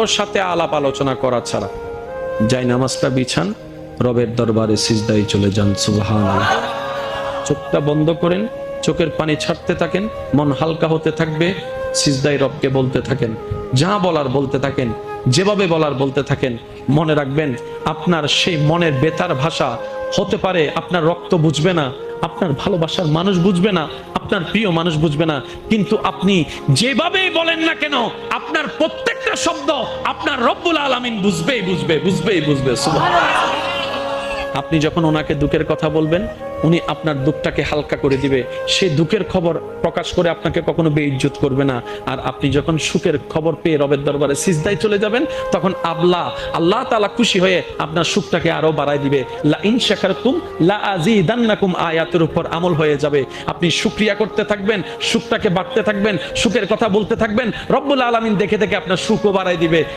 ওর সাথে আলাপ আলোচনা করা ছাড়া যাই নামাজটা বিছান, রবের দরবারে সিজদায় চলে যান। সুবহানাল্লাহ। চোখটা বন্ধ করেন, চোখের পানি ছাড়তে থাকেন, মন হালকা হতে থাকবে, সিজদায় রবকে বলতে থাকেন, যা বলার বলতে থাকেন, যেভাবে বলার বলতে থাকেন। মনে রাখবেন, আপনার সেই মনের বেতার ভাষা হতে পারে আপনার রক্ত বুঝবে না, আপনার ভালোবাসার মানুষ বুঝবে না, আপনার প্রিয় মানুষ বুঝবে না, কিন্তু আপনি যেভাবেই বলেন না কেন, আপনার প্রত্যেকটা শব্দ আপনার রব্বুল আলামিন বুঝবেই বুঝবে। সুবহানাল্লাহ। আপনি যখন ওনাকে দুঃখের কথা বলবেন, উনি আপনার দুঃখটাকে হালকা করে দিবে। সেই দুঃখের খবর প্রকাশ করে আপনাকে কখনো বেইজ্জত করবে না। আর আপনি যখন সুখের খবর পেয়ে রবের দরবারে সিজদায় চলে যাবেন, তখন আল্লাহ তাআলা খুশি হয়ে আপনার সুখটাকে আরো বাড়ায় দিবে। লা ইন শাকারতুম লা আযীদান্নাকুম আয়াতের উপর আমল হয়ে যাবে। আপনি শুকরিয়া করতে থাকবেন, সুখটাকে বাড়তে থাকবেন, সুখের কথা বলতে থাকবেন, রব্বুল আলামিন দেখে দেখে আপনার সুখও বাড়ায় দিবে।